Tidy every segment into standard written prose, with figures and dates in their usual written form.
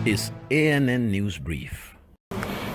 is ANN News Brief.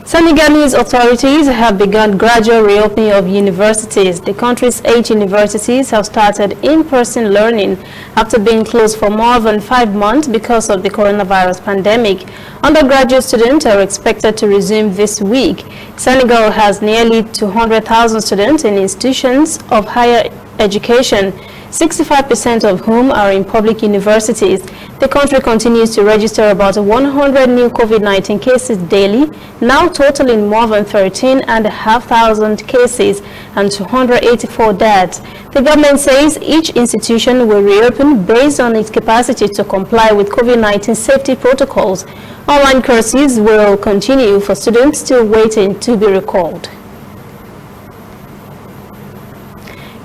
Senegalese authorities have begun gradual reopening of universities. The country's 8 universities have started in-person learning after being closed for more than 5 months because of the coronavirus pandemic. Undergraduate students are expected to resume this week. Senegal has nearly 200,000 students in institutions of higher education, 65% of whom are in public universities. The country continues to register about 100 new COVID-19 cases daily, now totaling more than 13,500 cases and 284 deaths. The government says each institution will reopen based on its capacity to comply with COVID-19 safety protocols. Online courses will continue for students still waiting to be recalled.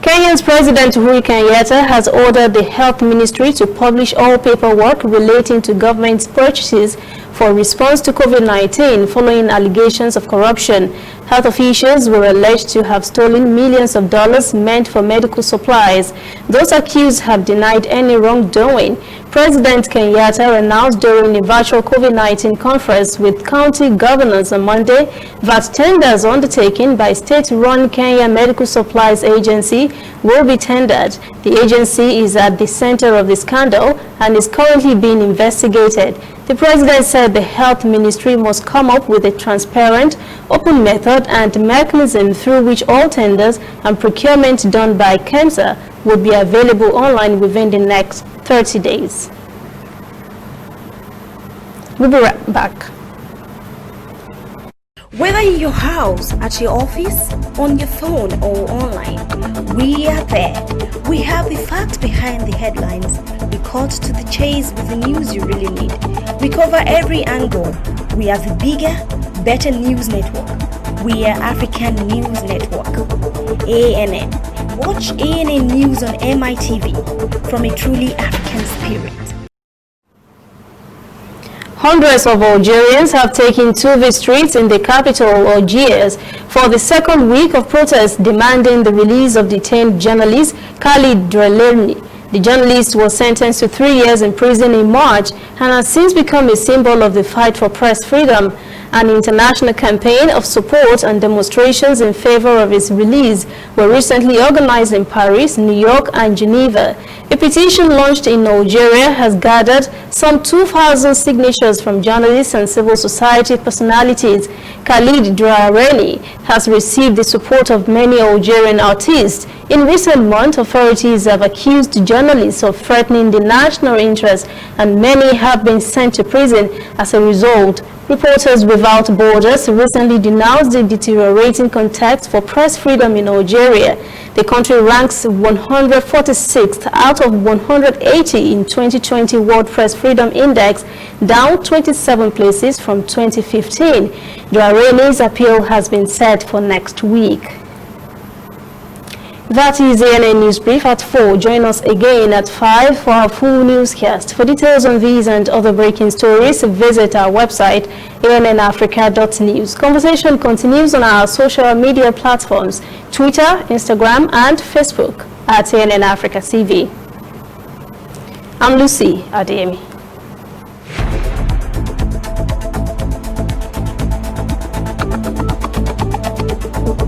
Kenya's President Kenyatta has ordered the Health Ministry to publish all paperwork relating to government's purchases for response to COVID-19 following allegations of corruption. Health officials were alleged to have stolen millions of dollars meant for medical supplies. Those accused have denied any wrongdoing. President Kenyatta announced during a virtual COVID-19 conference with county governors on Monday that tenders undertaken by state-run Kenya Medical Supplies Agency will be tendered. The agency is at the center of the scandal and is currently being investigated. The president said the health ministry must come up with a transparent, open method and mechanism through which all tenders and procurement done by KEMSA would be available online within the next 30 days. We'll be right back. Whether in your house, at your office, on your phone or online, we are there. We have the facts behind the headlines. We cut to the chase with the news you really need. We cover every angle. We are the bigger, better news network. We are African News Network. ANN. Watch ANN News on MITV from a truly African spirit. Hundreds of Algerians have taken to the streets in the capital, Algiers, for the second week of protests demanding the release of detained journalist Khalid Drouelani. The journalist was sentenced to 3 years in prison in March and has since become a symbol of the fight for press freedom. An international campaign of support and demonstrations in favor of his release were recently organized in Paris, New York, and Geneva. A petition launched in Algeria has gathered some 2,000 signatures from journalists and civil society personalities. Khalid Drouelani has received the support of many Algerian artists. In recent months, authorities have accused journalists of threatening the national interest, and many have been sent to prison as a result. Reporters Without Borders recently denounced the deteriorating context for press freedom in Algeria. The country ranks 146th out of 180 in 2020 World Press Freedom Index, down 27 places from 2015. Drouelani's appeal has been set for next week. That is ANN News Brief at 4. Join us again at 5 for our full newscast. For details on these and other breaking stories, visit our website, annafrica.news. Conversation continues on our social media platforms, Twitter, Instagram, and Facebook at ANN Africa TV. I'm Lucy Adeyemi.